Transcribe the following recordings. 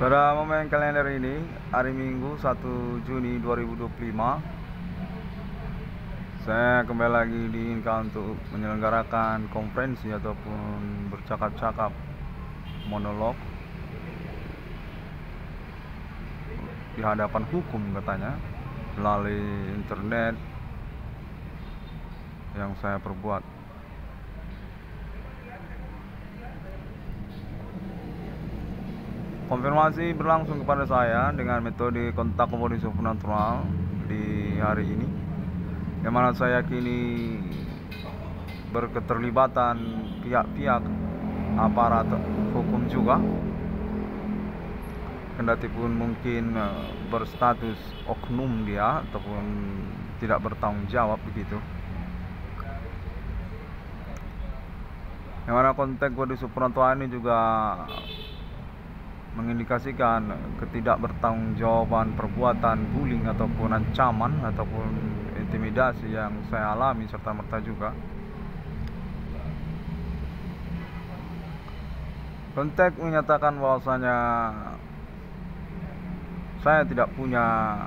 Pada momen kalender ini, hari Minggu 1 Juni 2025, saya kembali lagi diinginkan untuk menyelenggarakan konferensi ataupun bercakap-cakap monolog di hadapan hukum katanya melalui internet yang saya perbuat. Konfirmasi berlangsung kepada saya dengan metode kontak komunikasi supernatural di hari ini, yang mana saya yakini berketerlibatan pihak-pihak aparat hukum juga, kendati pun mungkin berstatus oknum dia ataupun tidak bertanggung jawab begitu. Yang mana konteks kode supernatural ini juga mengindikasikan ketidakbertanggungjawaban perbuatan bullying ataupun ancaman ataupun intimidasi yang saya alami serta merta juga. Konteks menyatakan bahwasanya saya tidak punya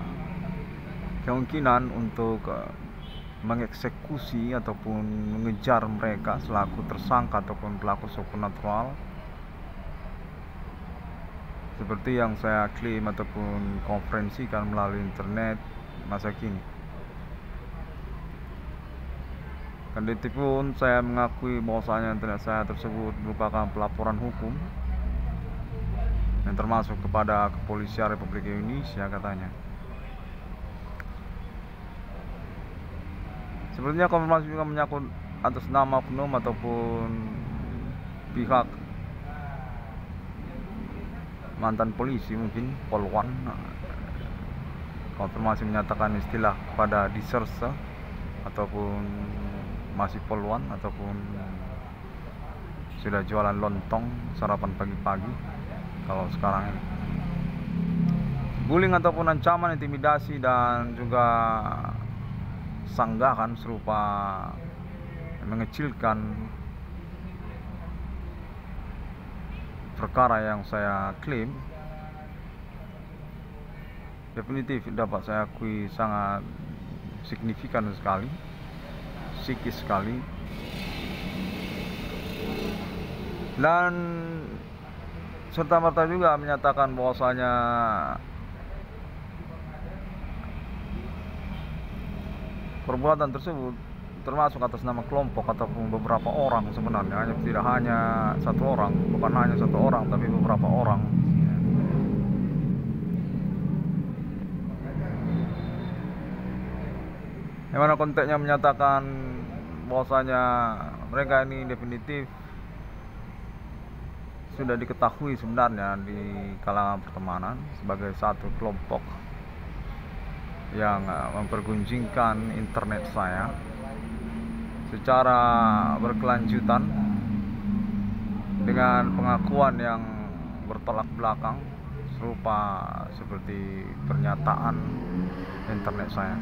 kemungkinan untuk mengeksekusi ataupun mengejar mereka selaku tersangka ataupun pelaku supernatural seperti yang saya klaim ataupun konferensikan melalui internet masa kini. Kendati pun saya mengakui bahwasanya internet saya tersebut merupakan pelaporan hukum yang termasuk kepada Kepolisian Republik Indonesia katanya. Sepertinya konfirmasi juga menyangkut atas nama oknum ataupun pihak mantan polisi, mungkin polwan. Konfirmasi menyatakan istilah kepada diserse ataupun masih polwan ataupun sudah jualan lontong sarapan pagi-pagi kalau sekarang ini. Bullying ataupun ancaman, intimidasi dan juga sanggahan serupa mengecilkan perkara yang saya klaim definitif dapat saya akui sangat signifikan sekali, psikis sekali, dan serta merta juga menyatakan bahwasanya perbuatan tersebut termasuk atas nama kelompok ataupun beberapa orang sebenarnya, tidak hanya satu orang, bukan hanya satu orang tapi beberapa orang. Yang mana konteksnya menyatakan bahwasanya mereka ini definitif sudah diketahui sebenarnya di kalangan pertemanan sebagai satu kelompok yang mempergunjingkan internet saya secara berkelanjutan dengan pengakuan yang bertolak belakang serupa seperti pernyataan internet saya.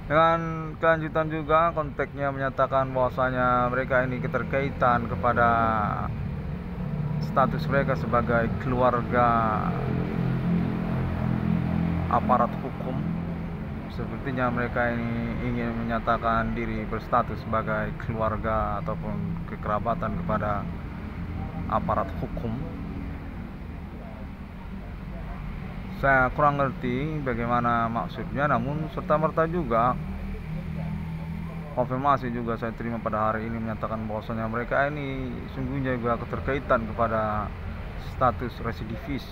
Dengan kelanjutan juga konteksnya menyatakan bahwasanya mereka ini keterkaitan kepada status mereka sebagai keluarga aparat hukum. Sepertinya mereka ini ingin menyatakan diri berstatus sebagai keluarga ataupun kekerabatan kepada aparat hukum. Saya kurang ngerti bagaimana maksudnya, namun serta-merta juga konfirmasi juga saya terima pada hari ini menyatakan bahwasanya mereka ini sungguhnya juga keterkaitan kepada status residivis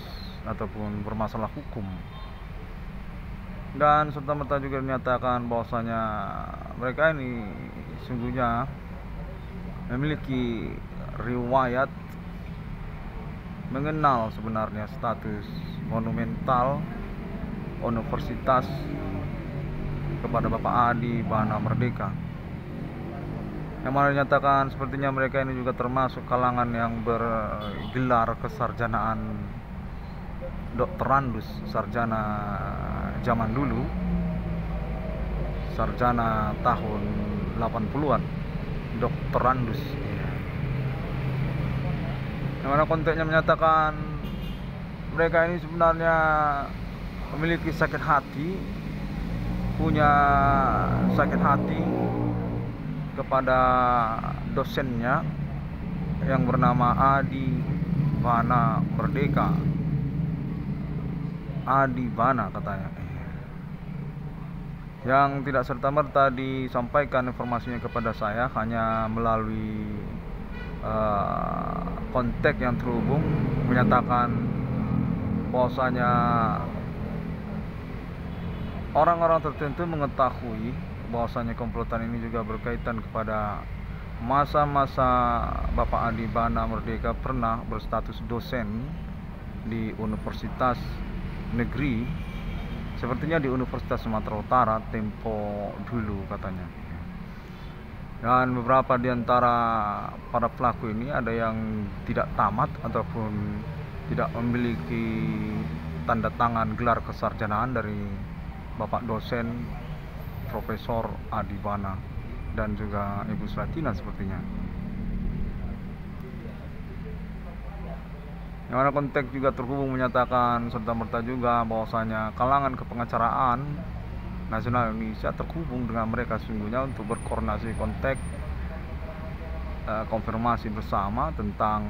ataupun bermasalah hukum. Dan serta-merta juga menyatakan bahwasanya mereka ini sungguhnya memiliki riwayat mengenal sebenarnya status monumental universitas kepada Bapak Adi Bana Merdeka, yang mana dinyatakan sepertinya mereka ini juga termasuk kalangan yang bergelar kesarjanaan doktorandus, sarjana zaman dulu, sarjana tahun 80-an, doktorandus. yang mana konteksnya menyatakan mereka ini sebenarnya memiliki sakit hati, punya sakit hati kepada dosennya yang bernama Adi Bana Merdeka. Adi Bana katanya, yang tidak serta-merta disampaikan informasinya kepada saya hanya melalui kontak yang terhubung menyatakan bahwasanya orang-orang tertentu mengetahui bahwasanya komplotan ini juga berkaitan kepada masa-masa Bapak Adi Bana Merdeka pernah berstatus dosen di Universitas Negeri, sepertinya di Universitas Sumatera Utara tempo dulu katanya. Dan beberapa di antara para pelaku ini ada yang tidak tamat ataupun tidak memiliki tanda tangan gelar kesarjanaan dari Bapak dosen Profesor Adi Bana dan juga Ibu Slatina sepertinya. Yang mana konteks juga terhubung menyatakan serta-merta juga bahwasanya kalangan kepengacaraan nasional Indonesia terhubung dengan mereka sesungguhnya untuk berkoordinasi kontak konfirmasi bersama tentang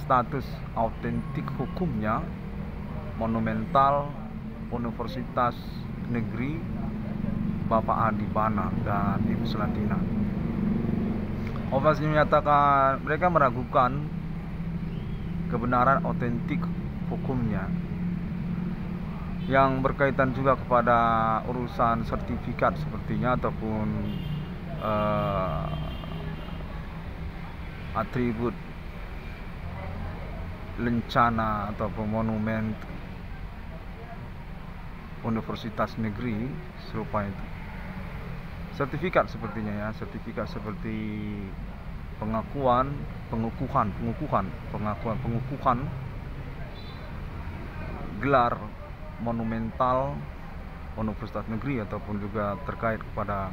status autentik hukumnya monumental Universitas Negeri Bapak Adi Bana dan Ibu Slatina. Operasi menyatakan mereka meragukan kebenaran autentik hukumnya yang berkaitan juga kepada urusan sertifikat sepertinya ataupun atribut lencana ataupun monumen Universitas Negeri serupa itu. Sertifikat sepertinya ya, sertifikat seperti pengukuhan gelar monumental Universitas Negeri ataupun juga terkait kepada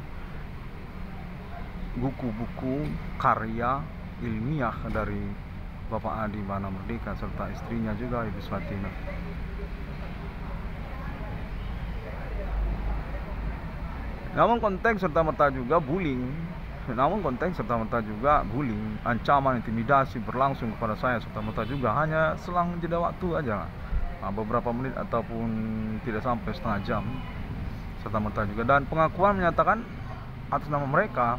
buku-buku karya ilmiah dari Bapak Adi Bana Merdeka serta istrinya juga Ibu Slatina. Namun konteks serta-merta juga bullying, ancaman, intimidasi berlangsung kepada saya serta-merta juga hanya selang jeda waktu aja, beberapa menit ataupun tidak sampai setengah jam serta-merta juga. Dan pengakuan menyatakan atas nama mereka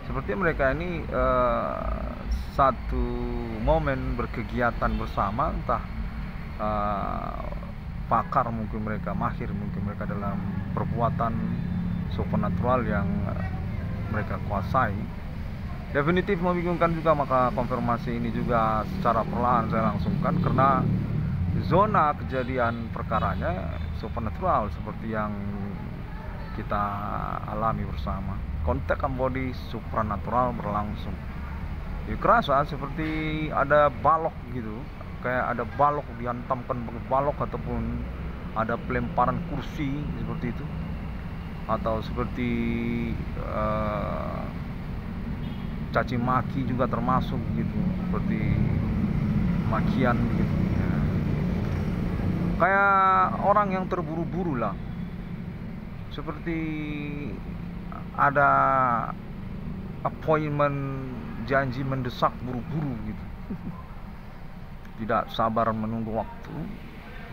seperti mereka ini satu momen berkegiatan bersama, entah pakar mungkin mereka, mahir mungkin mereka dalam perbuatan supernatural yang mereka kuasai. Definitif membingungkan juga, maka konfirmasi ini juga secara perlahan saya langsungkan karena zona kejadian perkaranya supernatural seperti yang kita alami bersama. Kontak body supernatural berlangsung. Ya, kerasa seperti ada balok gitu, kayak ada balok dihantamkan pakai balok ataupun ada pelemparan kursi seperti itu, atau seperti caci maki juga termasuk gitu, seperti makian gitu ya. Kayak orang yang terburu-buru lah, seperti ada appointment, janji mendesak buru-buru gitu. Tidak sabar menunggu waktu,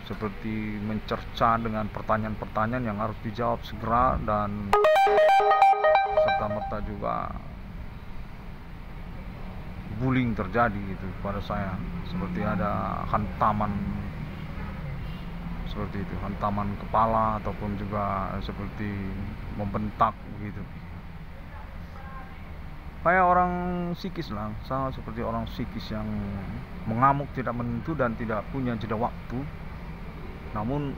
seperti mencerca dengan pertanyaan-pertanyaan yang harus dijawab segera, dan serta-merta juga bullying terjadi gitu pada saya, seperti ada hantaman seperti itu, hantaman kepala ataupun juga seperti membentak begitu. Kayak orang psikis lah, sama seperti orang psikis yang mengamuk tidak menentu dan tidak punya jeda waktu, namun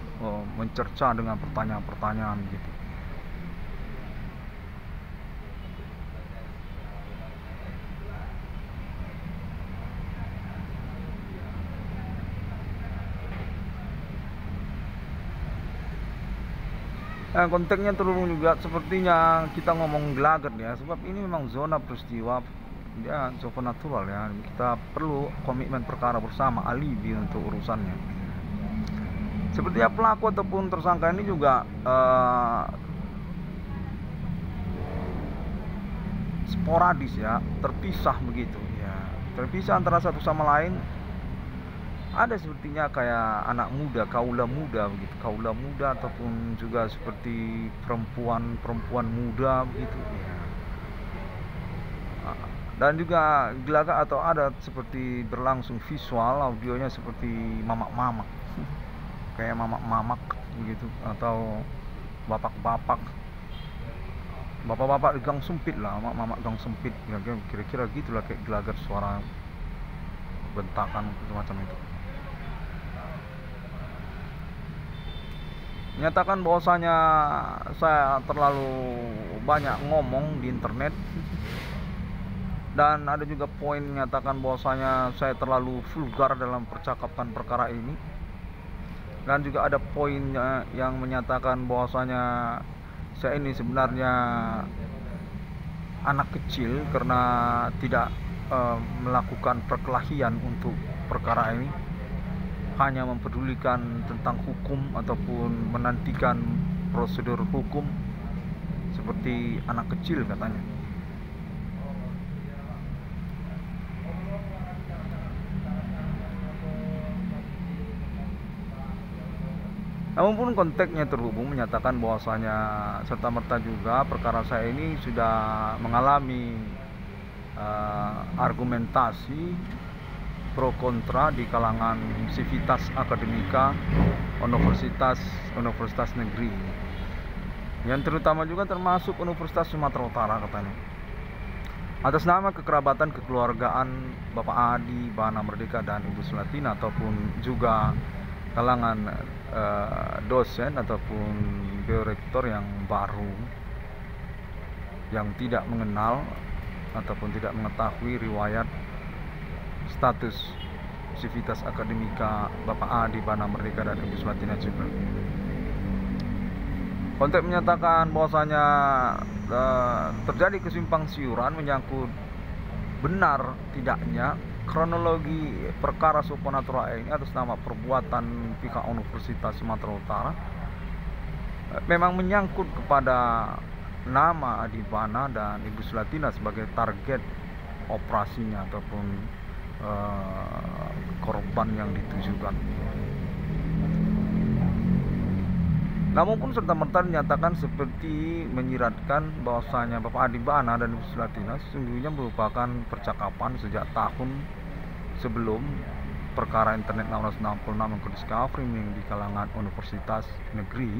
mencerca dengan pertanyaan-pertanyaan gitu. Konteksnya terhubung juga, sepertinya kita ngomong gelagat ya, sebab ini memang zona peristiwa dia supernatural ya. Kita perlu komitmen perkara bersama, alibi untuk urusannya. Seperti ya, pelaku ataupun tersangka ini juga sporadis ya, terpisah begitu ya, terpisah antara satu sama lain. Ada sepertinya kayak anak muda, kaula muda begitu, kaula muda ataupun juga seperti perempuan muda begitu ya. Dan juga gelagat atau ada seperti berlangsung visual audionya seperti mamak-mamak kayak mamak-mamak begitu, atau bapak-bapak di gang sempit lah, mamak gang sempit kira-kira gitulah, kayak gelagat suara bentakan semacam itu. Menyatakan bahwasanya saya terlalu banyak ngomong di internet, dan ada juga poin menyatakan bahwasanya saya terlalu vulgar dalam percakapan perkara ini, dan juga ada poin yang menyatakan bahwasanya saya ini sebenarnya anak kecil karena tidak melakukan perkelahian untuk perkara ini, hanya mempedulikan tentang hukum ataupun menantikan prosedur hukum seperti anak kecil katanya. Namun pun konteksnya terhubung menyatakan bahwasanya serta-merta juga perkara saya ini sudah mengalami argumentasi pro kontra di kalangan sivitas akademika universitas negeri, yang terutama juga termasuk Universitas Sumatera Utara katanya, atas nama kekerabatan kekeluargaan Bapak Adi Bana Merdeka dan Ibu Sulatina, ataupun juga kalangan dosen ataupun biorektor yang baru yang tidak mengenal ataupun tidak mengetahui riwayat status sivitas akademika Bapak Adi Bana Merdeka dan Ibu Sulatina juga. Konteks menyatakan bahwasanya terjadi kesimpang siuran menyangkut benar tidaknya kronologi perkara supernatural ini atas nama perbuatan pihak Universitas Sumatera Utara memang menyangkut kepada nama Adi Bana dan Ibu Sulatina sebagai target operasinya ataupun korban yang ditujukan. Namun pun serta-merta dinyatakan seperti menyiratkan bahwasanya Bapak Adi Bana dan Ibu Sulatina sesungguhnya merupakan percakapan sejak tahun sebelum perkara internet 666 yang discovery di kalangan universitas negeri,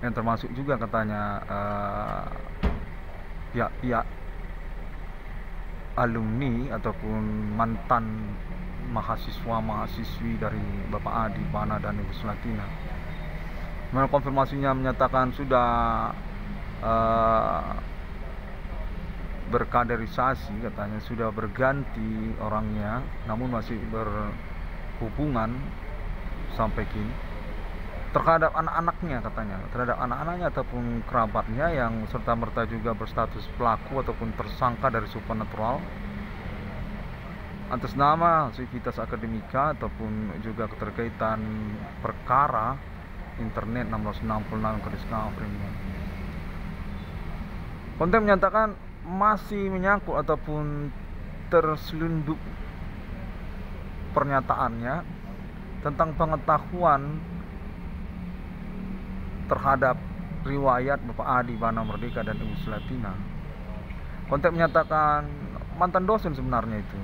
yang termasuk juga katanya pihak-pihak alumni ataupun mantan mahasiswa-mahasiswi dari Bapak Adi Bana dan Ibu Sulatina. Konfirmasinya menyatakan sudah berkaderisasi katanya, sudah berganti orangnya, namun masih berhubungan sampai kini terhadap anak-anaknya katanya, terhadap anak-anaknya ataupun kerabatnya yang serta-merta juga berstatus pelaku ataupun tersangka dari supernatural atas nama sivitas akademika ataupun juga keterkaitan perkara internet 666 ke discovery. Konten menyatakan masih menyangkut ataupun terselundup pernyataannya tentang pengetahuan terhadap riwayat Bapak Adi Bana Merdeka dan Ibu Sulatina. Konten menyatakan mantan dosen sebenarnya itu,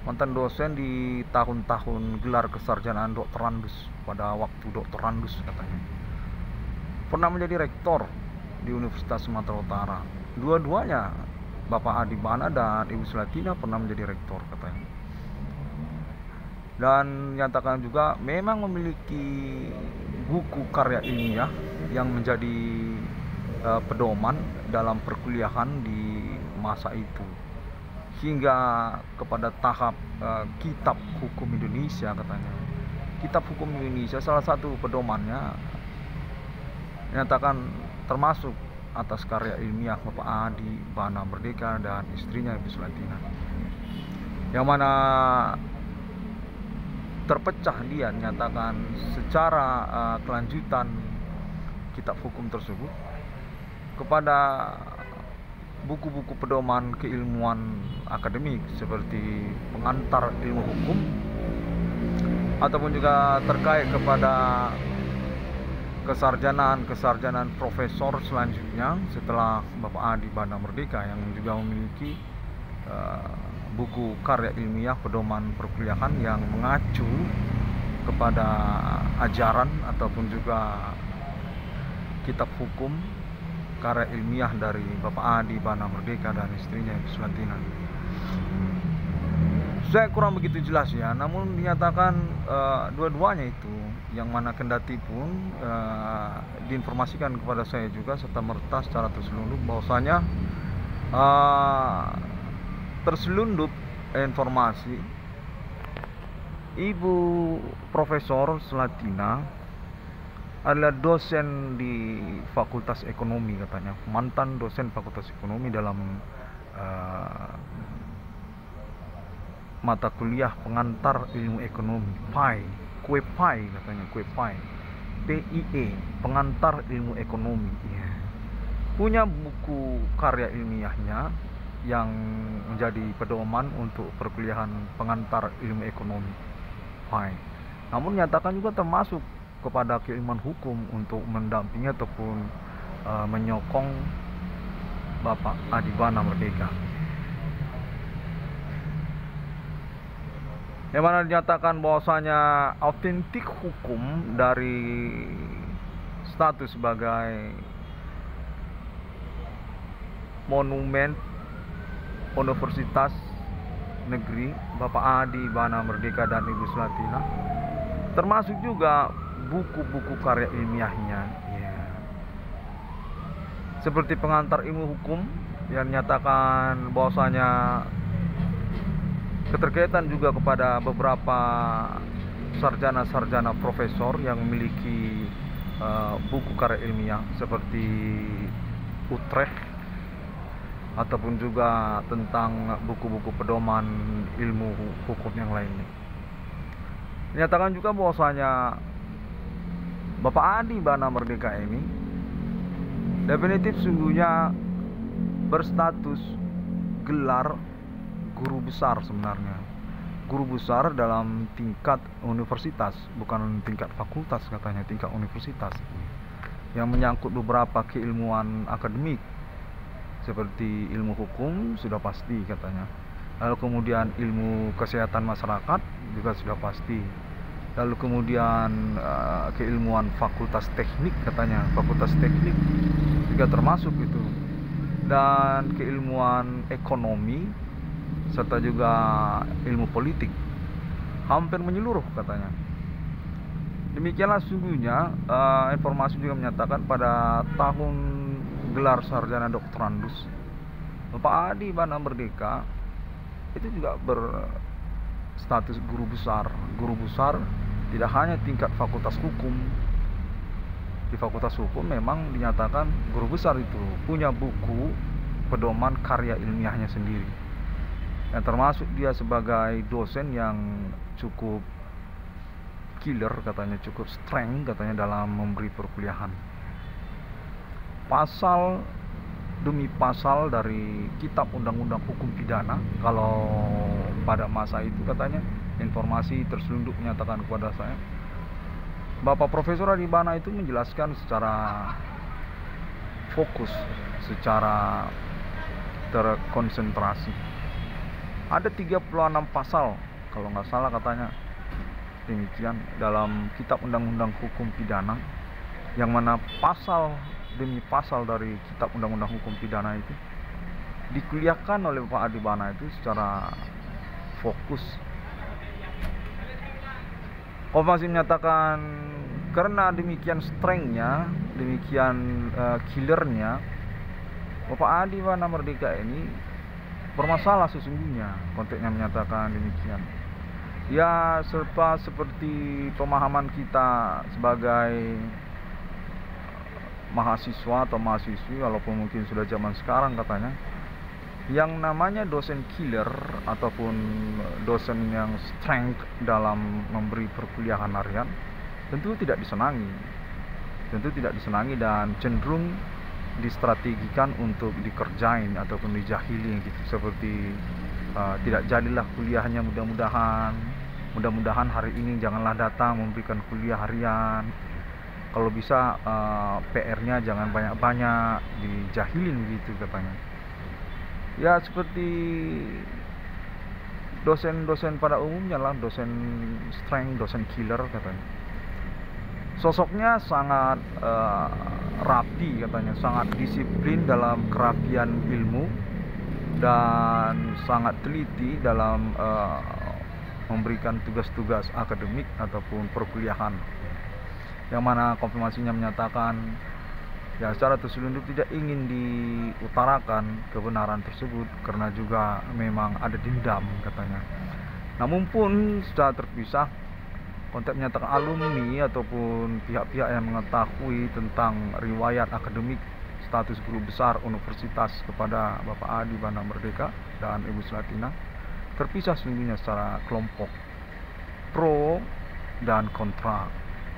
mantan dosen di tahun-tahun gelar kesarjanaan doktorandus, pada waktu doktorandus katanya. Pernah menjadi rektor di Universitas Sumatera Utara. Dua-duanya, Bapak Adi Bana dan Ibu Sulatina, pernah menjadi rektor katanya. Dan nyatakan juga memang memiliki buku karya ilmiah yang menjadi pedoman dalam perkuliahan di masa itu, hingga kepada tahap kitab hukum Indonesia katanya. Kitab hukum Indonesia salah satu pedomannya nyatakan termasuk atas karya ilmiah Bapak Adi Bana Merdeka dan istrinya Ibu Sulatina, yang mana terpecah dia nyatakan secara kelanjutan kitab hukum tersebut kepada buku-buku pedoman keilmuan akademik seperti pengantar ilmu hukum, ataupun juga terkait kepada kesarjanaan profesor selanjutnya setelah Bapak Adi Bana Merdeka, yang juga memiliki buku karya ilmiah pedoman perkuliahan yang mengacu kepada ajaran ataupun juga kitab hukum karya ilmiah dari Bapak Adi Bana Merdeka dan istrinya Ibu Sulatina. Saya kurang begitu jelas ya, namun dinyatakan dua-duanya itu, yang mana kendati pun diinformasikan kepada saya juga serta merta secara terselundup bahwasanya terselundup informasi Ibu Profesor Sulatina adalah dosen di Fakultas Ekonomi, katanya mantan dosen Fakultas Ekonomi dalam mata kuliah pengantar ilmu ekonomi kue pai katanya, kue pai PIE, pengantar ilmu ekonomi ya. Punya buku karya ilmiahnya yang menjadi pedoman untuk perkuliahan pengantar ilmu ekonomi pai. Namun nyatakan juga termasuk kepada keilmuan hukum untuk mendampingi ataupun menyokong Bapak Adi Bana Merdeka, yang mana dinyatakan bahwasanya autentik hukum dari status sebagai monumen Universitas Negeri Bapak Adi Bana Merdeka dan Ibu Sulatina, termasuk juga buku-buku karya ilmiahnya ya. Seperti pengantar ilmu hukum yang nyatakan bahwasanya keterkaitan juga kepada beberapa sarjana-sarjana profesor yang memiliki buku karya ilmiah seperti Utrecht, ataupun juga tentang buku-buku pedoman ilmu hukum yang lainnya. Dinyatakan juga bahwasanya Bapak Adi Bana Merdeka ini definitif sungguhnya berstatus gelar guru besar, sebenarnya guru besar dalam tingkat universitas, bukan tingkat fakultas katanya, tingkat universitas, yang menyangkut beberapa keilmuan akademik seperti ilmu hukum sudah pasti katanya, lalu kemudian ilmu kesehatan masyarakat juga sudah pasti, lalu kemudian keilmuan fakultas teknik katanya, fakultas teknik juga termasuk itu, dan keilmuan ekonomi serta juga ilmu politik hampir menyeluruh katanya. Demikianlah sungguhnya informasi juga menyatakan pada tahun gelar sarjana doktorandus Bapak Adi Bana Merdeka itu juga berstatus guru besar. Guru besar tidak hanya tingkat fakultas hukum. Di fakultas hukum memang dinyatakan guru besar itu punya buku pedoman karya ilmiahnya sendiri, yang termasuk dia sebagai dosen yang cukup killer katanya, cukup strength katanya dalam memberi perkuliahan. Pasal demi pasal dari kitab undang-undang hukum pidana, kalau pada masa itu katanya informasi terselundup menyatakan kepada saya, Bapak Profesor Adi Bana itu menjelaskan secara fokus, secara terkonsentrasi. Ada 36 pasal kalau nggak salah katanya demikian dalam kitab undang-undang hukum pidana, yang mana pasal demi pasal dari kitab undang-undang hukum pidana itu dikuliahkan oleh Pak Adi Bana itu secara fokus. Masih menyatakan karena demikian strengthnya, demikian killernya, Bapak Adi Bana Merdeka ini bermasalah sesungguhnya, konteksnya menyatakan demikian. Ya, seperti pemahaman kita sebagai mahasiswa atau mahasiswi, walaupun mungkin sudah zaman sekarang katanya, yang namanya dosen killer ataupun dosen yang strength dalam memberi perkuliahan harian tentu tidak disenangi, dan cenderung distrategikan untuk dikerjain ataupun dijahili gitu, seperti tidak jadilah kuliahnya, mudah-mudahan hari ini janganlah datang memberikan kuliah harian, kalau bisa PR-nya jangan banyak-banyak, dijahilin gitu katanya. Ya seperti dosen-dosen pada umumnya lah, dosen strength, dosen killer katanya. Sosoknya sangat rapi katanya, sangat disiplin dalam kerapian ilmu, dan sangat teliti dalam memberikan tugas-tugas akademik ataupun perkuliahan, yang mana konfirmasinya menyatakan ya secara terselundup tidak ingin diutarakan kebenaran tersebut karena juga memang ada dendam katanya. Namun pun secara terpisah, kontak menyatakan alumni ataupun pihak-pihak yang mengetahui tentang riwayat akademik status guru besar universitas kepada Bapak Adi Bana Merdeka dan Ibu Selatina terpisah sesungguhnya secara kelompok, pro dan kontra.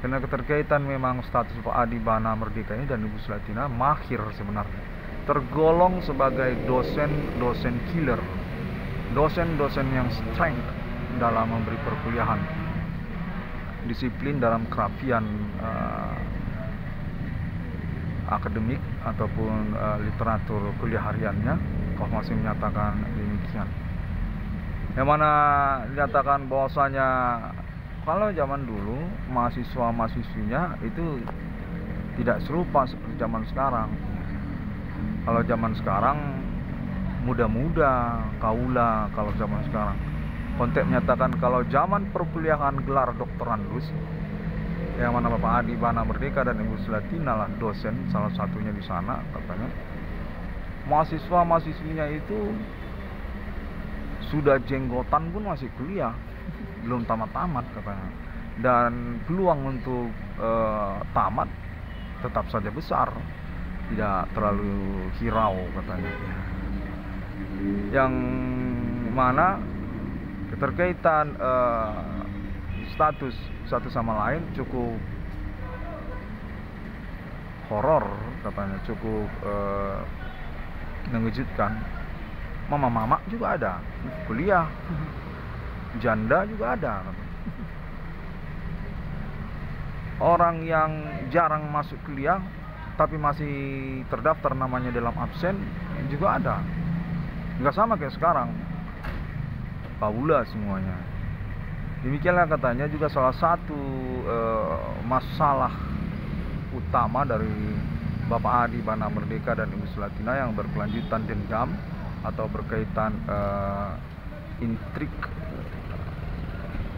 Karena keterkaitan memang status Pak Adi Bana Merdeka ini dan Ibu Selatina mahir sebenarnya, tergolong sebagai dosen killer, dosen yang strength dalam memberi perkuliahan, disiplin dalam kerapian akademik ataupun literatur kuliah hariannya. Kau masih menyatakan demikian, yang mana dinyatakan bahwasanya kalau zaman dulu mahasiswa-mahasiswinya itu tidak serupa seperti zaman sekarang. Kalau zaman sekarang muda-muda, kaula kalau zaman sekarang. Kontek menyatakan kalau zaman perkuliahan gelar doktorandus, yang mana Bapak Adi Bana Merdeka dan Ibu Selatina lah dosen salah satunya di sana katanya, mahasiswa-mahasiswinya itu sudah jenggotan pun masih kuliah, belum tamat-tamat katanya, dan peluang untuk tamat tetap saja besar, tidak terlalu hirau katanya. Yang mana keterkaitan status satu sama lain cukup horor katanya, cukup mengejutkan. Mama-mama juga ada kuliah, janda juga ada. Orang yang jarang masuk kuliah tapi masih terdaftar namanya dalam absen juga ada. Nggak sama kayak sekarang, kaula semuanya. Demikianlah katanya juga salah satu masalah utama dari Bapak Adi Bana Merdeka dan Ibu Selatina yang berkelanjutan dendam atau berkaitan intrik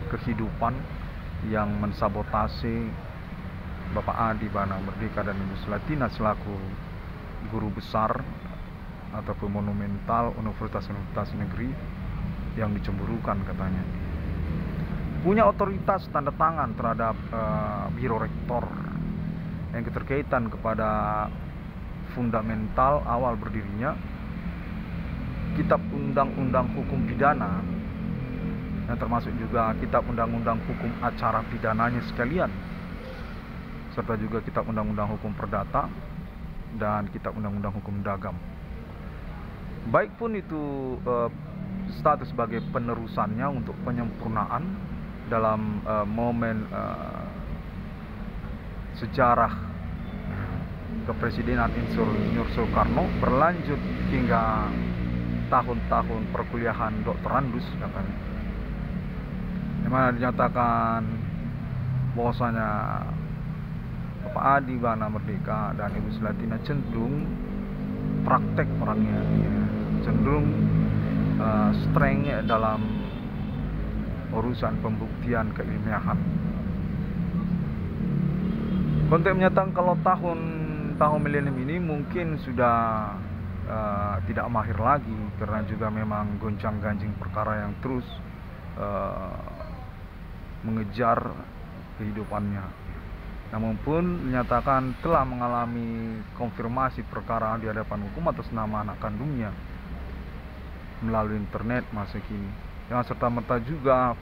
kehidupan yang mensabotase Bapak Adi Bana Merdeka dan Ibu Selatina selaku guru besar ataupun monumental universitas-universitas negeri yang dicemburukan katanya. Punya otoritas tanda tangan terhadap biro rektor yang keterkaitan kepada fundamental awal berdirinya Kitab Undang-Undang Hukum Pidana, yang termasuk juga Kitab Undang-Undang Hukum Acara Pidananya sekalian, serta juga Kitab Undang-Undang Hukum Perdata dan Kitab Undang-Undang Hukum Dagam. Baik pun itu status sebagai penerusannya untuk penyempurnaan dalam momen sejarah kepresidenan Insinyur Soekarno berlanjut hingga tahun-tahun perkuliahan doktorandus katanya, di mana dinyatakan bahwasanya Bapak Adi Bana Merdeka dan Ibu Selatina cenderung praktek orangnya, cenderung strength dalam urusan pembuktian keilmiahan. Kontek menyatakan kalau tahun milenium ini mungkin sudah tidak mahir lagi karena juga memang goncang-ganjing perkara yang terus mengejar kehidupannya. namun pun menyatakan telah mengalami konfirmasi perkara di hadapan hukum atas nama anak kandungnya melalui internet masa kini, yang serta-merta juga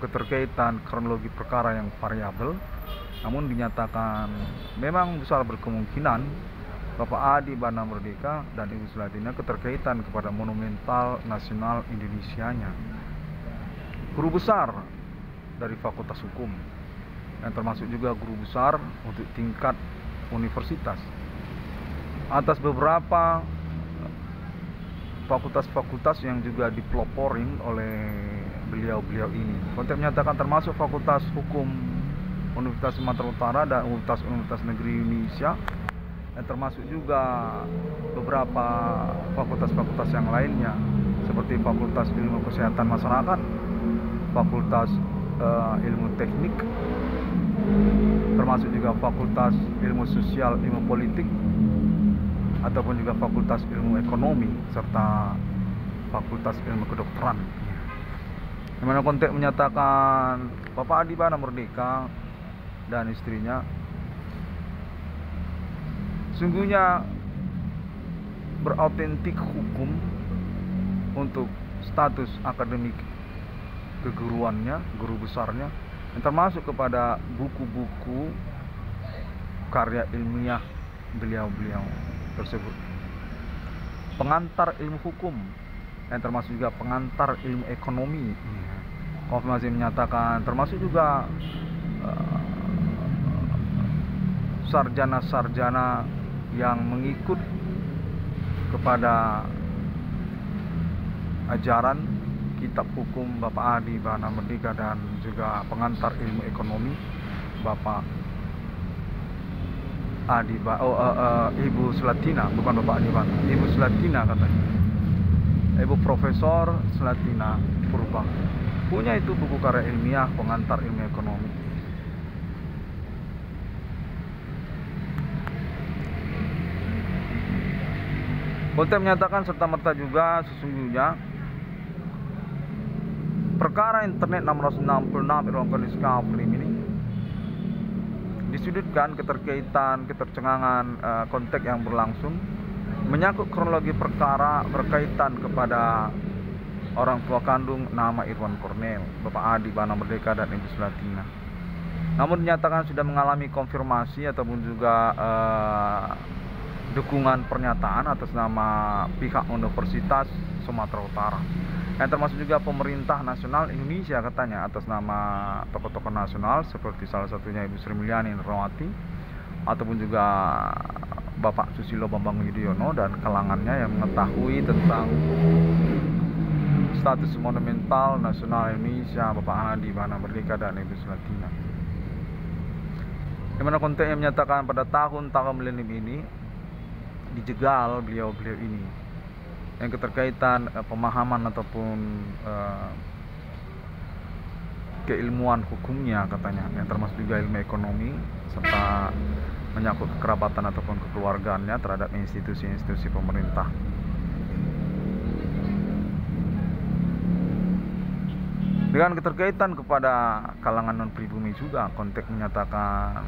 keterkaitan kronologi perkara yang variabel. Namun dinyatakan memang besar berkemungkinan Bapak Adi Bana Merdeka dan Ibu Sulatina keterkaitan kepada monumental nasional Indonesianya, guru besar dari Fakultas Hukum, yang termasuk juga guru besar untuk tingkat universitas, atas beberapa fakultas-fakultas yang juga dipeloporin oleh beliau-beliau ini. Konteks menyatakan termasuk Fakultas Hukum Universitas Sumatera Utara dan Universitas Negeri Indonesia, dan termasuk juga beberapa fakultas-fakultas yang lainnya seperti Fakultas Ilmu Kesehatan Masyarakat, Fakultas Ilmu Teknik, termasuk juga Fakultas Ilmu Sosial, Ilmu Politik, ataupun juga Fakultas Ilmu Ekonomi, serta Fakultas Ilmu Kedokteran. Di mana konteks menyatakan Bapak Adi Bana Merdeka dan istrinya sungguhnya berautentik hukum untuk status akademik keguruannya, guru besarnya, yang termasuk kepada buku-buku karya ilmiah beliau-beliau tersebut. Pengantar ilmu hukum, yang termasuk juga pengantar ilmu ekonomi. Konfirmasi menyatakan termasuk juga sarjana-sarjana yang mengikut kepada ajaran kitab hukum Bapak Adi Bana Merdeka, dan juga pengantar ilmu ekonomi Bapak Ibu Sulatina, bukan Bapak Adi Bana, Ibu Sulatina katanya, Ibu Profesor Sulatina Purba, punya itu buku karya ilmiah pengantar ilmu ekonomi. Konteks menyatakan serta-merta juga sesungguhnya perkara internet 666 Irwan Discovery ini disudutkan keterkaitan, ketercengangan konteks yang berlangsung menyangkut kronologi perkara berkaitan kepada orang tua kandung nama Irwan Cornel, Bapak Adi Bana Merdeka dan Ibu Sulatina. Namun dinyatakan sudah mengalami konfirmasi ataupun juga dukungan pernyataan atas nama pihak Universitas Sumatera Utara, yang termasuk juga pemerintah nasional Indonesia katanya, atas nama tokoh-tokoh nasional seperti salah satunya Ibu Sri Mulyani Indrawati, ataupun juga Bapak Susilo Bambang Yudhoyono dan kalangannya yang mengetahui tentang status monumental nasional Indonesia Bapak Adi Bana Merdeka dan Ibu Sulatina. Di mana konteksnya menyatakan pada tahun-tahun milenium ini dijegal beliau-beliau ini yang keterkaitan pemahaman ataupun keilmuan hukumnya katanya, yang termasuk juga ilmu ekonomi serta menyangkut kekerabatan ataupun kekeluargaannya terhadap institusi-institusi pemerintah. Dengan keterkaitan kepada kalangan non-pribumi juga, konteks menyatakan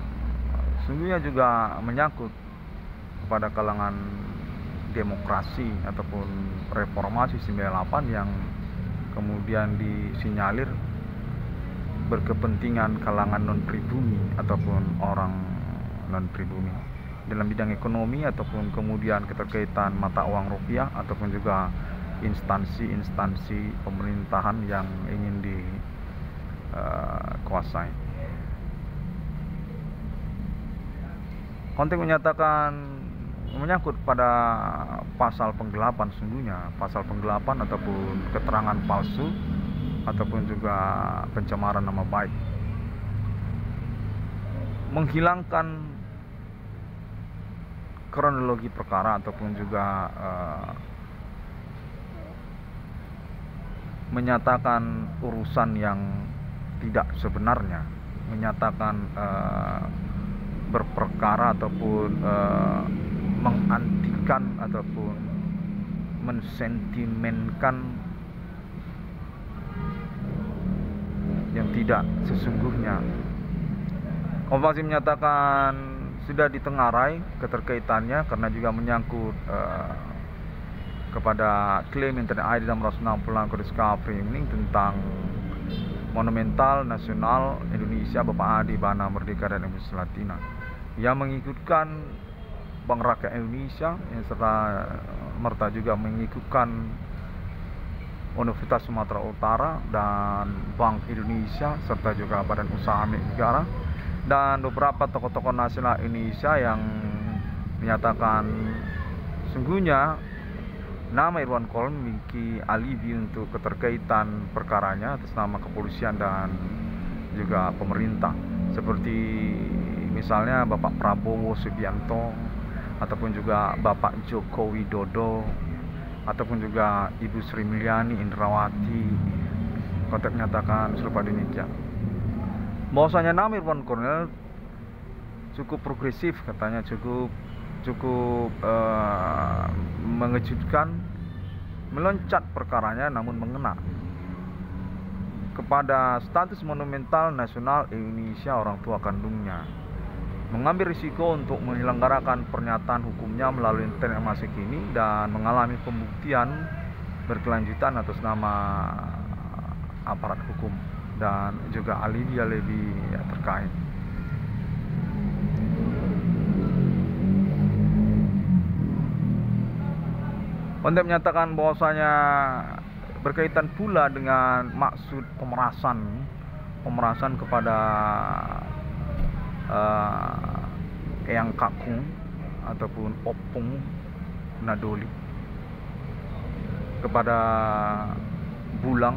sungguhnya juga menyangkut kepada kalangan demokrasi ataupun reformasi 98 yang kemudian disinyalir berkepentingan kalangan non-pribumi ataupun orang non-pribumi dalam bidang ekonomi, ataupun kemudian keterkaitan mata uang rupiah, ataupun juga instansi-instansi pemerintahan yang ingin dikuasai. Konteks menyatakan menyangkut pada pasal penggelapan, sungguhnya pasal penggelapan ataupun keterangan palsu ataupun juga pencemaran nama baik, menghilangkan kronologi perkara ataupun juga menyatakan urusan yang tidak sebenarnya, menyatakan berperkara ataupun mengantikan ataupun mensentimenkan yang tidak sesungguhnya. Konfirmasi menyatakan sudah ditengarai keterkaitannya karena juga menyangkut kepada klaim Internet ID 660 Kode Skafring tentang Monumental Nasional Indonesia Bapak Adi Bana Merdeka dan Ibu Selatina yang mengikutkan Bank Rakyat Indonesia yang serta merta juga mengikutkan Universitas Sumatera Utara dan Bank Indonesia serta juga Badan Usaha Milik Negara dan beberapa tokoh-tokoh nasional Indonesia yang menyatakan sungguhnya nama Irwan Kornel memiliki alibi untuk keterkaitan perkaranya atas nama kepolisian dan juga pemerintah, seperti misalnya Bapak Prabowo Subianto ataupun juga Bapak Joko Widodo ataupun juga Ibu Sri Mulyani Indrawati. Konteks menyatakan serupa demikian. Bahwasanya nama Irwan Kornel cukup progresif, katanya cukup mengejutkan, meloncat perkaranya namun mengena kepada status monumental nasional Indonesia orang tua kandungnya, mengambil risiko untuk menyelenggarakan pernyataan hukumnya melalui internet masa kini dan mengalami pembuktian berkelanjutan atas nama aparat hukum dan juga alibi-alibi terkait. Konteks menyatakan bahwasanya berkaitan pula dengan maksud pemerasan kepada Eyang Kakung ataupun Opung Nadoli, kepada Bulang,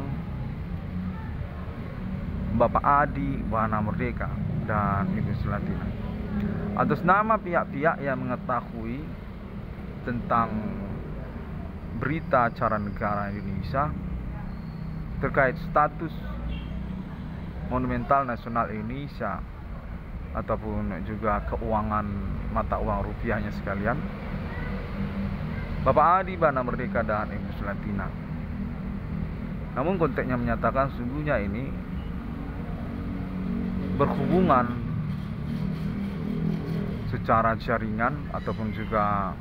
Bapak Adi Bana Merdeka dan Ibu Selatina atas nama pihak-pihak yang mengetahui tentang berita acara negara Indonesia terkait status monumental nasional Indonesia ataupun juga keuangan mata uang rupiahnya sekalian, Bapak Adi Bana Merdeka dan Ibu Selatina. Namun konteksnya menyatakan sungguhnya ini berhubungan secara jaringan ataupun juga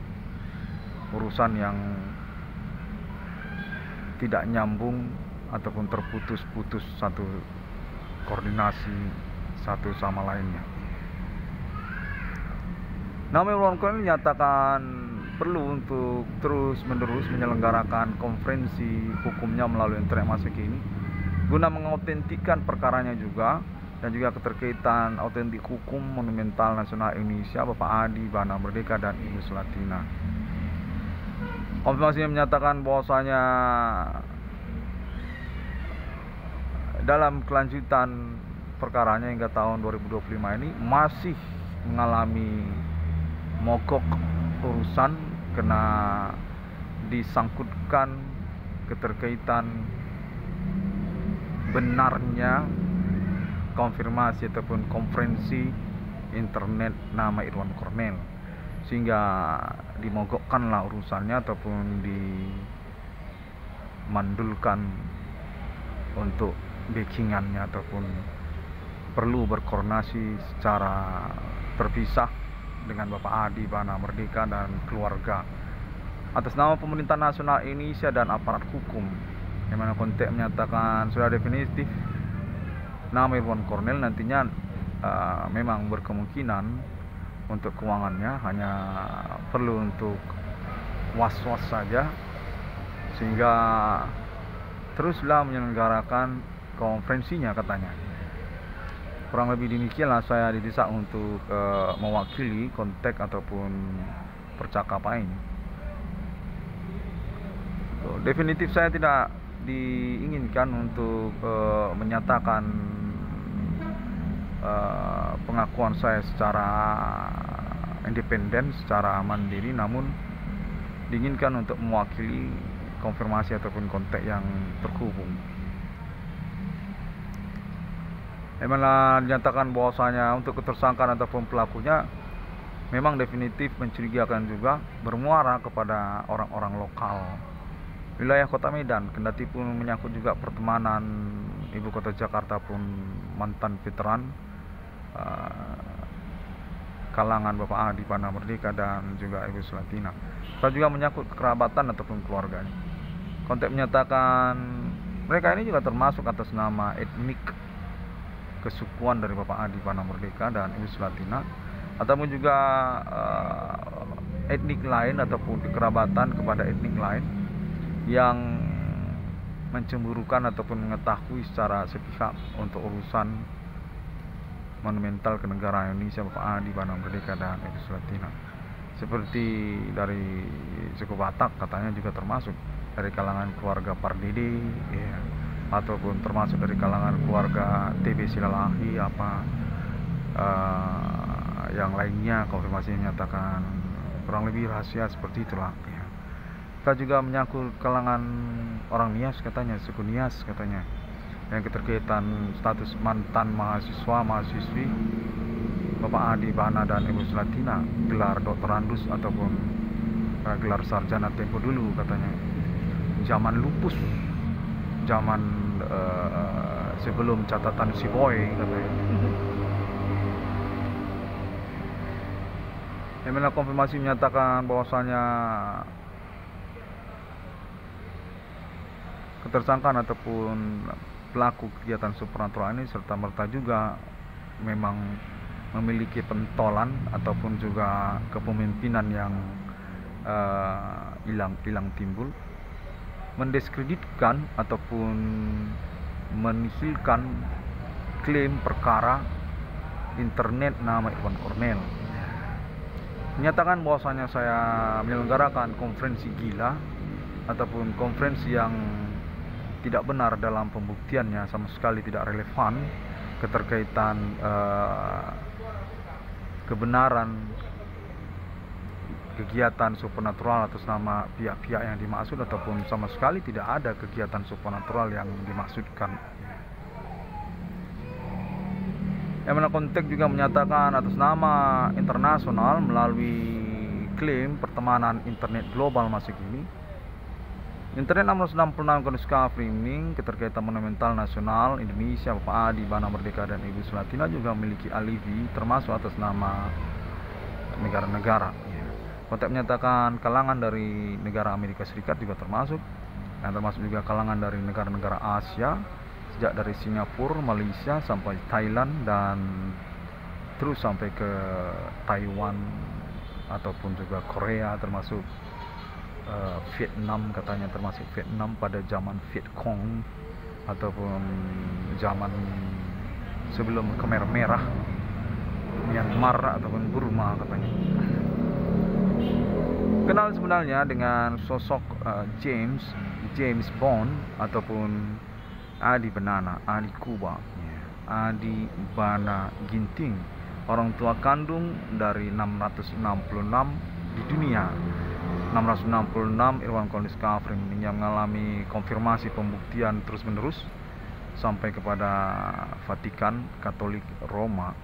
urusan yang tidak nyambung ataupun terputus-putus satu koordinasi satu sama lainnya. Namun Irwan Kornel menyatakan perlu untuk terus-menerus menyelenggarakan konferensi hukumnya melalui internet masa kini guna mengautentikan perkaranya juga dan juga keterkaitan autentik hukum monumental nasional Indonesia Bapak Adi Bana Merdeka dan Ibu Selatina. Konfirmasinya menyatakan bahwasanya dalam kelanjutan perkaranya hingga tahun 2025 ini masih mengalami mogok urusan kena disangkutkan keterkaitan benarnya konfirmasi ataupun konferensi internet nama Irwan Kornel, sehingga dimogokkanlah urusannya ataupun dimandulkan untuk backingannya ataupun perlu berkoordinasi secara terpisah dengan Bapak Adi Bana Merdeka dan keluarga atas nama pemerintah nasional Indonesia dan aparat hukum, yang mana konteks menyatakan sudah definitif nama Irwan Kornel nantinya memang berkemungkinan untuk keuangannya hanya perlu untuk was-was saja, sehingga teruslah menyelenggarakan konferensinya katanya. Kurang lebih demikianlah saya didesak untuk mewakili konteks ataupun percakapan ini. Definitif saya tidak diinginkan untuk menyatakan pengakuan saya secara independen, secara mandiri, namun diinginkan untuk mewakili konfirmasi ataupun konteks yang terhubung. Memanglah dinyatakan bahwasanya untuk ketersangkaan ataupun pelakunya memang definitif mencurigakan juga bermuara kepada orang-orang lokal wilayah Kota Medan, kendati pun menyangkut juga pertemanan ibu kota Jakarta pun mantan veteran kalangan Bapak Adi Bana Merdeka dan juga Ibu Sulatina. Kita juga menyangkut kekerabatan ataupun keluarganya. Konteks menyatakan mereka ini juga termasuk atas nama etnik kesukuan dari Bapak Adi Bana Merdeka dan Ibu Sulatina, ataupun juga etnik lain ataupun kekerabatan kepada etnik lain yang mencemburukan ataupun mengetahui secara sepihak untuk urusan monumental kenegaraan Indonesia Bapak Adi Bana Merdeka dan Ibu Sulatina. Seperti dari suku Batak katanya juga termasuk dari kalangan keluarga Pardede, ya, ataupun termasuk dari kalangan keluarga TB Silalahi yang lainnya. Konfirmasi menyatakan kurang lebih rahasia seperti itulah, ya. Kita juga menyangkut kalangan orang Nias katanya, suku Nias katanya, yang keterkaitan status mantan mahasiswi Bapak Adi Bana dan Ibu Sulatina, gelar doktorandus ataupun gelar sarjana tempo dulu katanya, zaman lupus, zaman sebelum catatan si boy katanya. Yang mana konfirmasi menyatakan bahwasanya ketersangkaan ataupun pelaku kegiatan supernatural ini serta merta juga memang memiliki pentolan ataupun juga kepemimpinan yang hilang timbul, mendiskreditkan ataupun menihilkan klaim perkara internet nama Irwan Cornell. Menyatakan bahwasanya saya menyelenggarakan konferensi gila ataupun konferensi yang tidak benar dalam pembuktiannya, sama sekali tidak relevan keterkaitan kebenaran kegiatan supernatural atas nama pihak-pihak yang dimaksud, ataupun sama sekali tidak ada kegiatan supernatural yang dimaksudkan. Yang mana konteks juga menyatakan atas nama internasional melalui klaim pertemanan internet global masa kini, Internet 666 Konuska Framing keterkaitan monumental nasional Indonesia Bapak Adi Bana Merdeka dan Ibu Sulatina juga memiliki alibi termasuk atas nama negara-negara. Konteks menyatakan kalangan dari negara Amerika Serikat juga termasuk, dan termasuk juga kalangan dari negara-negara Asia, sejak dari Singapura, Malaysia sampai Thailand dan terus sampai ke Taiwan ataupun juga Korea, termasuk Vietnam katanya, termasuk Vietnam pada zaman Viet Cong ataupun zaman sebelum Khmer Merah, Myanmar ataupun Burma katanya. Kenal sebenarnya dengan sosok James Bond ataupun Adi Bana, Adi Kuba, Adi Bana Ginting, orang tua kandung dari 666 di dunia. 666 Irwan Konuska Framing yang mengalami konfirmasi pembuktian terus-menerus sampai kepada Vatikan Katolik Roma.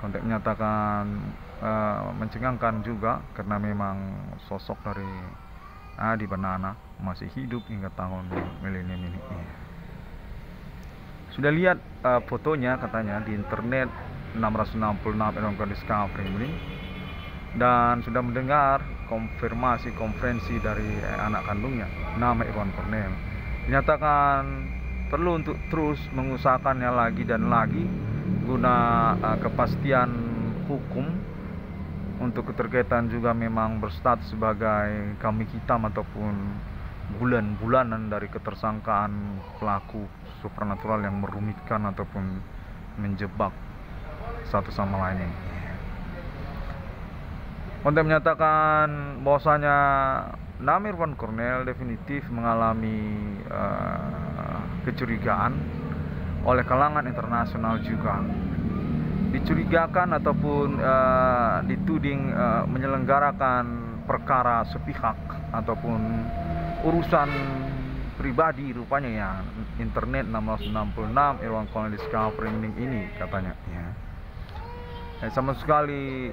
Konteks menyatakan mencengangkan juga karena memang sosok dari Adi Bana masih hidup hingga tahun milenium ini. Sudah lihat fotonya katanya di internet 666 Irwan Konuska Framing, dan sudah mendengar konfirmasi konferensi dari anak kandungnya nama Irwan Cornell. Dinyatakan perlu untuk terus mengusahakannya lagi dan lagi guna kepastian hukum untuk keterkaitan juga memang berstatus sebagai kambing hitam ataupun bulan-bulanan dari ketersangkaan pelaku supernatural yang merumitkan ataupun menjebak satu sama lainnya. Konteks menyatakan bahwasanya nama Irwan Cornell definitif mengalami kecurigaan oleh kalangan internasional juga. Dicurigakan ataupun dituding menyelenggarakan perkara sepihak ataupun urusan pribadi rupanya ya, internet 666 Irwan Konuska Framing ini katanya ya. Sama sekali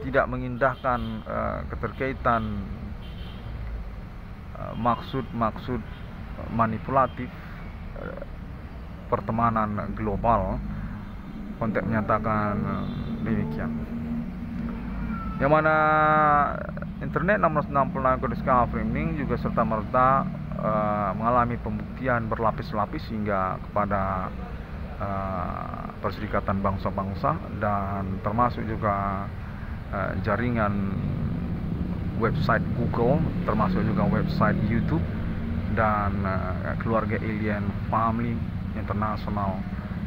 tidak mengindahkan keterkaitan maksud-maksud manipulatif pertemanan global konteks menyatakan demikian. Yang mana internet 666 kondisi framing juga serta merta mengalami pembuktian berlapis-lapis hingga kepada Perserikatan Bangsa-Bangsa, dan termasuk juga jaringan website Google, termasuk juga website YouTube, dan keluarga alien family internasional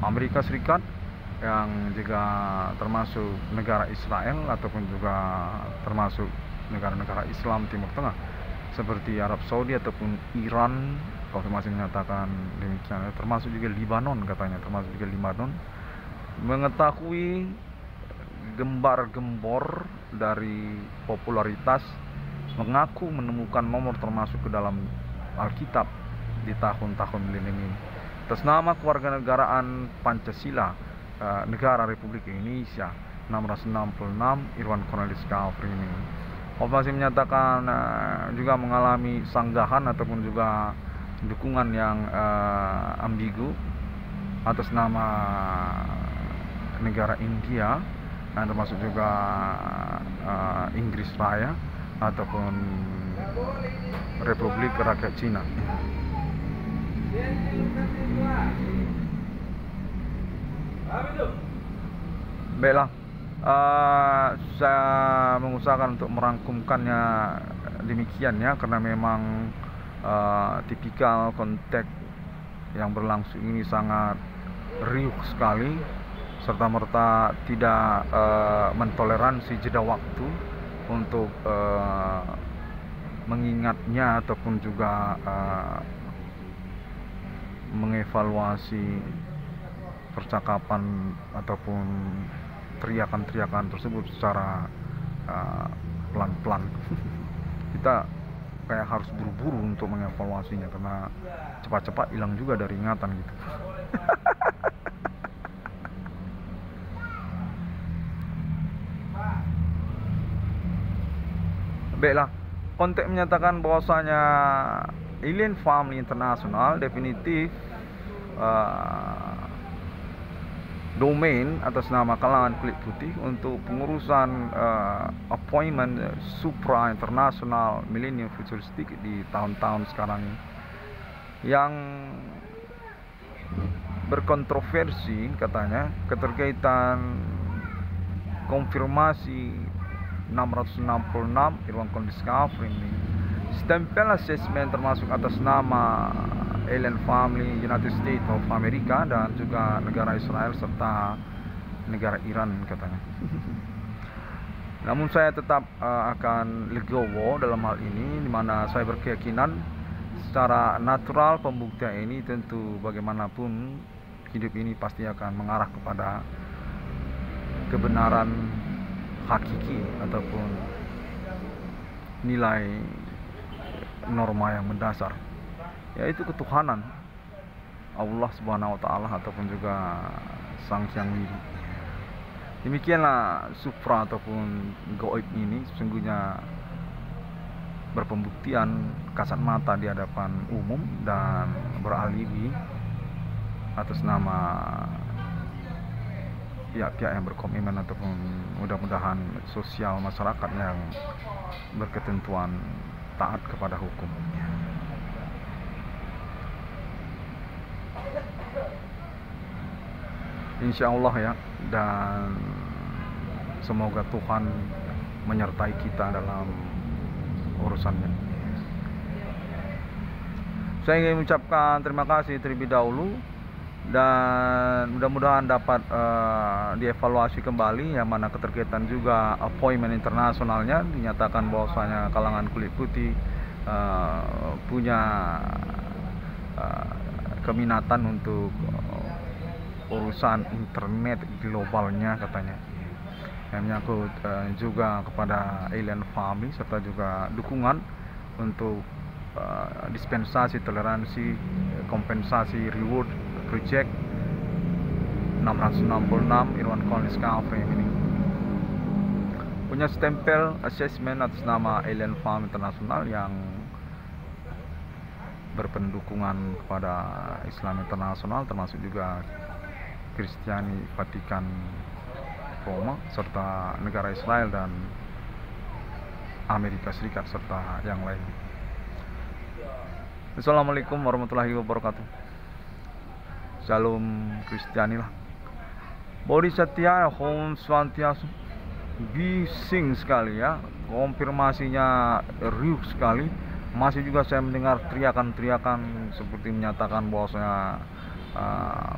Amerika Serikat, yang juga termasuk negara Israel ataupun juga termasuk negara-negara Islam Timur Tengah seperti Arab Saudi ataupun Iran, konfirmasi menyatakan demikian, termasuk juga Lebanon katanya, termasuk juga Lebanon mengetahui gembar-gembor dari popularitas, mengaku menemukan nomor termasuk ke dalam Alkitab di tahun-tahun milenium ini atas nama kewarganegaraan Pancasila, Negara Republik Indonesia 666 Irwan Cornelis Kafri ini. Masih menyatakan juga mengalami sanggahan ataupun juga dukungan yang ambigu atas nama negara India, dan termasuk juga Inggris Raya ataupun Republik Rakyat Cina. Baiklah, saya mengusahakan untuk merangkumkannya demikian ya, karena memang tipikal konteks yang berlangsung ini sangat riuh sekali, serta merta tidak mentoleransi jeda waktu untuk mengingatnya ataupun juga mengevaluasi percakapan ataupun teriakan-teriakan tersebut secara pelan-pelan. Kita kayak harus buru-buru untuk mengevaluasinya, karena cepat-cepat hilang juga dari ingatan gitu. Baiklah, konteks menyatakan bahwasanya Alien Family International definitif domain atas nama kalangan kulit putih untuk pengurusan appointment supra internasional millennium futuristik di tahun-tahun sekarang ini, yang berkontroversi katanya keterkaitan konfirmasi 666 Irwan Cornelis Kafri ini. Stempel assessment termasuk atas nama Alien Family United States of America dan juga negara Israel serta negara Iran katanya. Namun saya tetap akan legowo dalam hal ini, di mana saya berkeyakinan secara natural pembuktian ini tentu bagaimanapun hidup ini pasti akan mengarah kepada kebenaran hakiki ataupun nilai norma yang mendasar, yaitu ketuhanan Allah Subhanahu wa Ta'ala ataupun juga Sang Hyang Widi. Demikianlah supra ataupun gaib ini sesungguhnya berpembuktian kasat mata di hadapan umum dan beralibi atas nama pihak-pihak yang berkomitmen ataupun mudah-mudahan sosial masyarakat yang berketentuan taat kepada hukum. Insya Allah ya, dan semoga Tuhan menyertai kita dalam urusannya. Saya ingin mengucapkan terima kasih terlebih dahulu, dan mudah-mudahan dapat dievaluasi kembali, yang mana keterkaitan juga appointment internasionalnya dinyatakan bahwasanya kalangan kulit putih punya keminatan untuk urusan internet globalnya katanya, yang menyangkut juga kepada Alien Family serta juga dukungan untuk dispensasi, toleransi, kompensasi, reward project 666 Irwan Cornelis Kafri ini punya stempel assessment atas nama Alien Family International yang berpendukungan kepada Islam internasional, termasuk juga Kristiani Vatikan Roma serta negara Israel dan Amerika Serikat serta yang lain. Assalamualaikum warahmatullahi wabarakatuh. Shalom Kristiani lah. Bodhisattva Om Swastiastu. Bising sekali ya, konfirmasinya riuh sekali. Masih juga saya mendengar teriakan-teriakan seperti menyatakan bahwasanya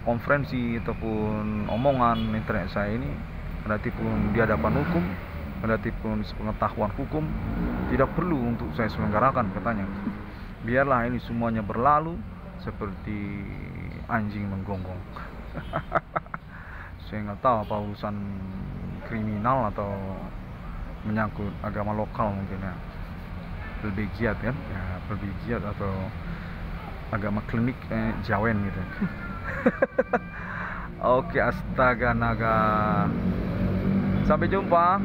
konferensi ataupun omongan internet saya ini, kendati pun di hadapan hukum, kendati pun sepengetahuan hukum, tidak perlu untuk saya selenggarakan katanya. Biarlah ini semuanya berlalu seperti anjing menggonggong. Saya nggak tahu apa urusan kriminal atau menyangkut agama lokal mungkin ya. Lebih giat kan? Ya, lebih giat atau agama klinik Jawen gitu. Oke, astaga naga. Sampai jumpa.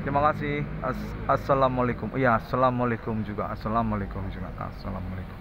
Terima kasih. Assalamualaikum. Iya, assalamualaikum juga. Assalamualaikum juga. Assalamualaikum.